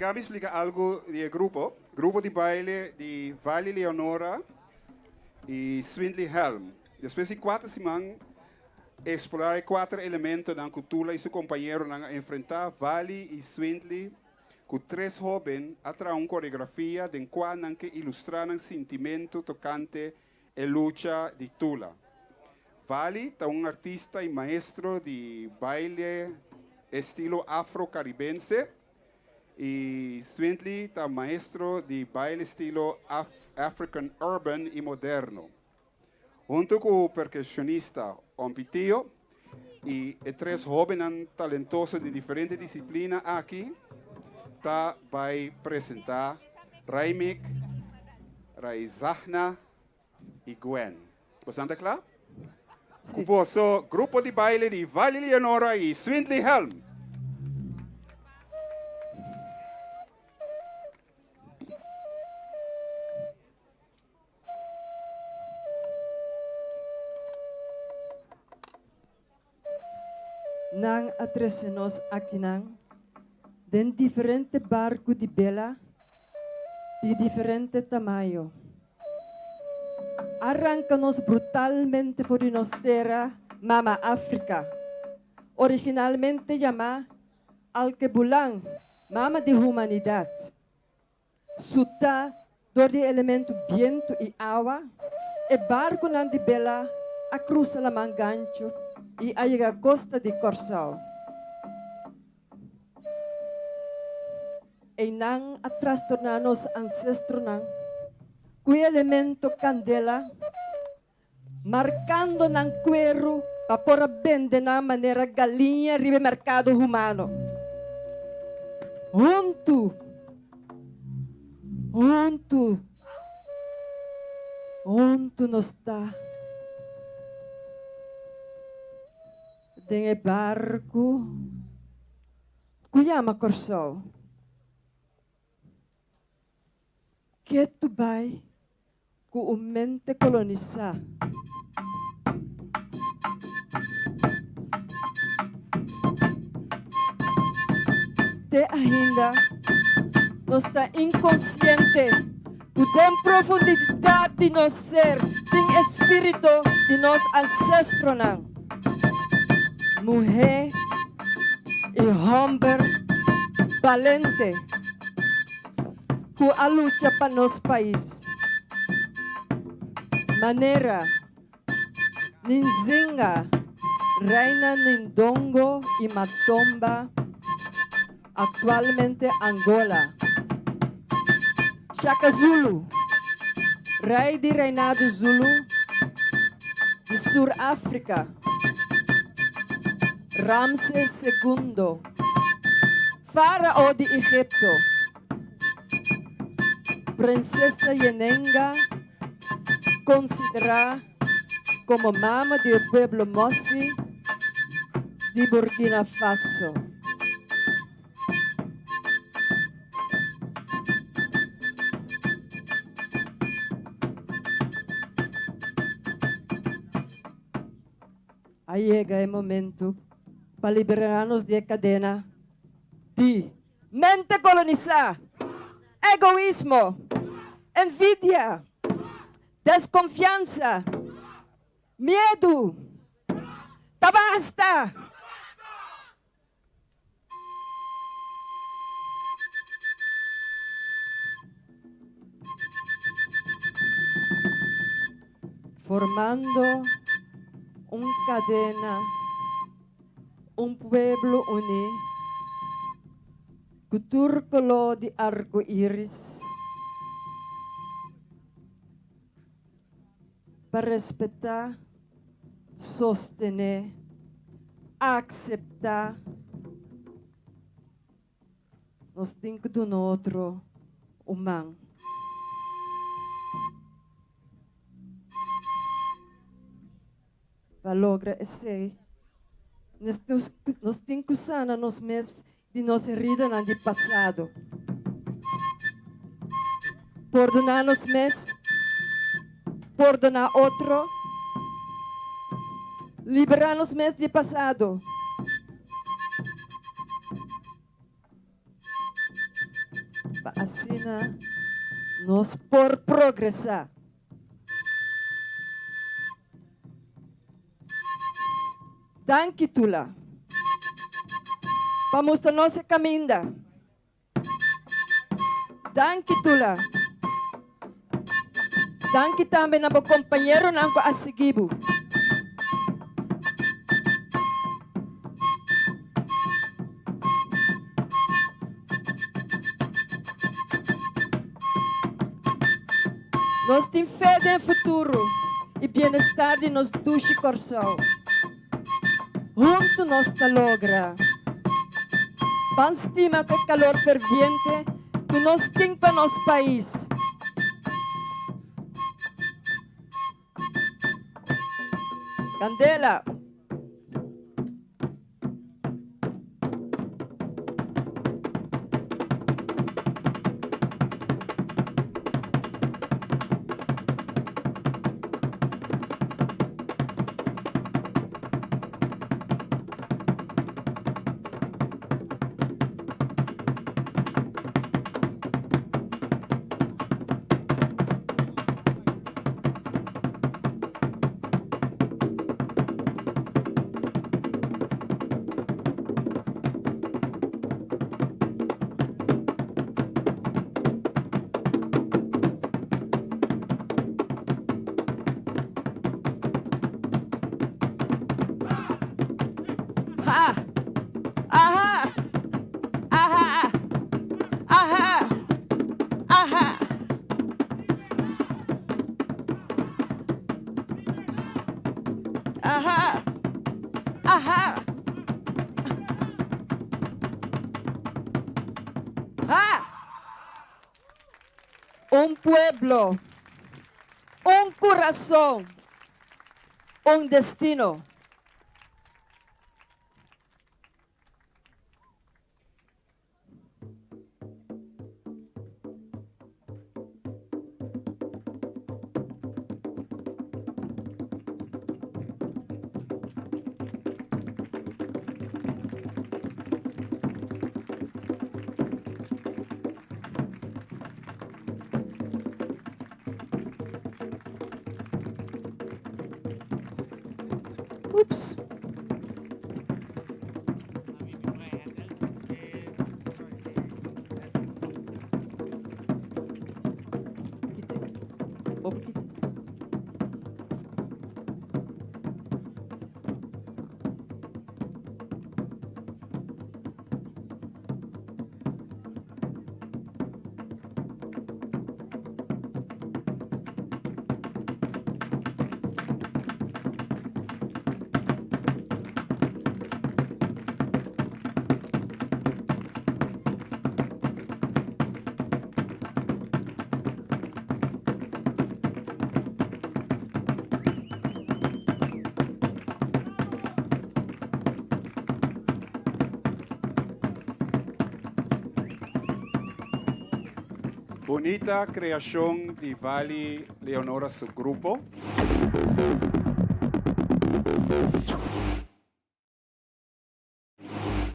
acaba de explicar algo del grupo. Grupo de baile de Vali Leonora Swindey Helms. Después de 4 semanas, explorar 4 elementos que Tula y su compañero han enfrentado Vali y Swindey con 3 jóvenes a través de una coreografía de cual han ilustrar sintimentu tocante la lucha de Tula. Vali es un artista y maestro de baile estilo afro-caribense y Swindey es maestro de baile estilo African urban y moderno. Junto con el percusionista Ompitio y 3 jóvenes talentosos de diferentes disciplinas aquí, está a presentar Raimik, Raizahna y Gwen. ¿Bastante claro? Sí. Grupo de baile de Vali Leonora y Swindey Helms. Nang atresenos akinang den diferente barco de bela de diferente tamaño. Arrancanos brutalmente por nos terra Mama África, originalmente llamada Alkebulan, Mama de Humanidad. Suta, door de elemento viento y agua, e barco nan de bela a cruza la mangancho e a llegar a costa de Corsao. E nang a trastornarnos ancestro nang, cui elemento candela, marcando nang cuero para por vender na maneira galinha ribe mercado humano. Onto nos está. Den barco, cuyama Corsao. Que tu vai com mente colonizar. Te ainda não está inconsciente da profundidade de nosso ser, do espírito de nosso ancestro. Mulher e homem valente com a luta para nosso país. Maneira, Ninzinga, Reina Nindongo e Matomba, atualmente Angola. Shaka Zulu, Rei de Reinado Zulu, de Sur-África. Ramses II, Faraó de Egipto. Princesa Yenenga, considerada como mama del pueblo Mossi de Burkina Faso. Aí llega o momento para liberarnos de cadena de mente colonizada, egoísmo, envidia, desconfiança, medo. Tá basta! Formando cadena, pueblo unido, cutúrculo de arco-íris, para respetar, sostener, aceitar os cinco do outro humano. Para lograr esse, nós temos que sanar nos meses de nossa herida no ano passado. Perdonar nos meses, perdonar outro, liberar nos meses de passado. Asina nos por progresar. Danke, Tula. Vamos a nossa caminda. Danke, Tula. Danke também na meu companheiro nanko asigibu. Nós temos fé no futuro e bem-estar de nos duche coração. Junto nós ta logra. Panstima que calor ferviente que nós temos para nosso país. Candela. Ha! Aha! Aha! Aha! Aha! Aha! Aha! Ha! Un pueblo, un corazón, un destino. Oops. Bonita creación de Vali Leonora su grupo.